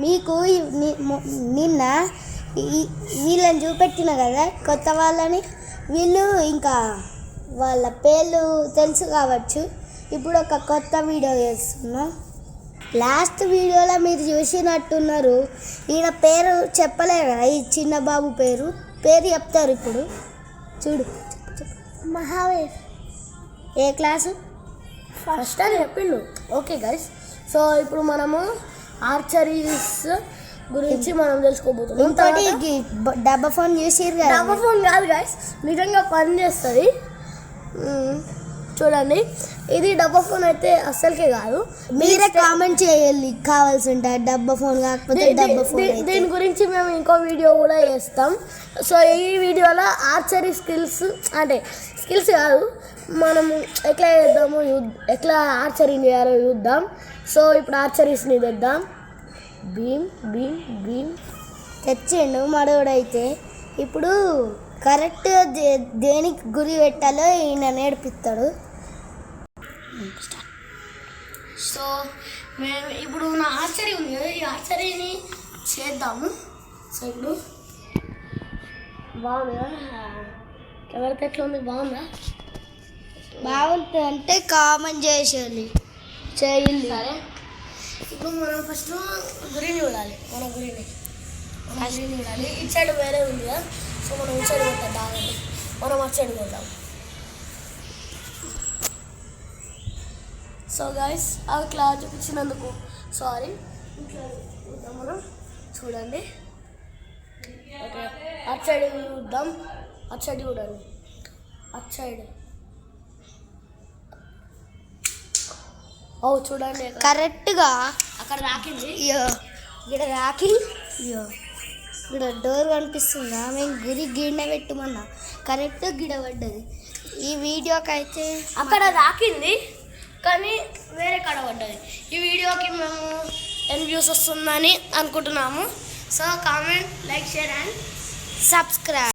మీకు నిన్న వీళ్ళని చూపెట్టిన కదా కొత్త వాళ్ళని. వీళ్ళు ఇంకా వాళ్ళ పేర్లు తెలుసు కావచ్చు. ఇప్పుడు ఒక కొత్త వీడియో చేస్తున్నాం. లాస్ట్ వీడియోలో మీరు చూసినట్టున్నారు. ఈయన పేరు చెప్పలే కదా, ఈ చిన్న బాబు పేరు చెప్తారు ఇప్పుడు. చూడు, మహావీర్. ఏ క్లాసు? ఫస్ట్ అని చెప్పిండు. ఓకే గైస్, సో ఇప్పుడు మనము ఆర్చరీస్ గురించి మనం తెలుసుకోబోతున్నాం. ఇంకోటి డబ్బా ఫోన్ చూసిరు కదా. డబ్బా ఫోన్ కాదు గైస్, నిజంగా పని చేస్తుంది. చూడండి, ఇది డబ్బా ఫోన్ అయితే అస్సలకే కాదు. మీరే కామెంట్ చేయాలి కావాల్సి ఉంటే డబ్బా ఫోన్ కాకపోతే డబ్బా ఫోన్. దీని గురించి మేము ఇంకో వీడియో కూడా చేస్తాం. సో ఈ వీడియోలో ఆర్చరీ స్కిల్స్, అంటే స్కిల్స్ కాదు, మనము ఎట్లా చేద్దాము, ఎట్లా ఆర్చరీని చేయాలో చూద్దాం. సో ఇప్పుడు ఆర్చరీస్ని తెద్దాం. భీమ్ భీమ్ భీమ్ తెచ్చిండు మడోడైతే. ఇప్పుడు కరెక్ట్ దేనికి గురి పెట్టాలో ఈయన నేర్పిస్తాడు. సో మేము ఇప్పుడు నా ఆర్చరీ ఉంది కదా, ఈ ఆర్చరీని చేద్దాము. సో ఇప్పుడు బాగుందా కెమెరా, ఎట్లా ఉంది? బాగుందా? బాగుంటుంది అంటే కామెంట్ చేసేయాలి. చేయాలి. సరే, ఇప్పుడు మనం ఫస్ట్ గురిని చూడాలి. మన గురిని చూడాలి. ఇటు సైడ్ వేరే ఉంది కదా, సో మనం ఇటు సైడ్ కొట్టాం. బాగుంది, మనం అటు సైడ్ కొట్టాం. సో గైస్, అవి క్లాస్ చూపించినందుకు సారీ. ఇట్లా చూద్దాం మనం. చూడండి, ఓకే, అటు సైడ్ చూద్దాం. అటు సైడ్ చూడండి, అటు సైడ్. ఓ చూడండి, కరెక్ట్గా అక్కడ రాకింది. ఇక్కడ రాకి ఇక్కడ డోర్ కనిపిస్తుందా? మేము గురి గిన్నె పెట్టమన్నా కరెక్ట్ గిడ పడ్డది. ఈ వీడియోకి అయితే అక్కడ రాకింది కానీ వేరే కాడ పడ్డది. ఈ వీడియోకి మేము 10 వ్యూస్ వస్తుందని అనుకుంటున్నాము. So comment, like, share and subscribe.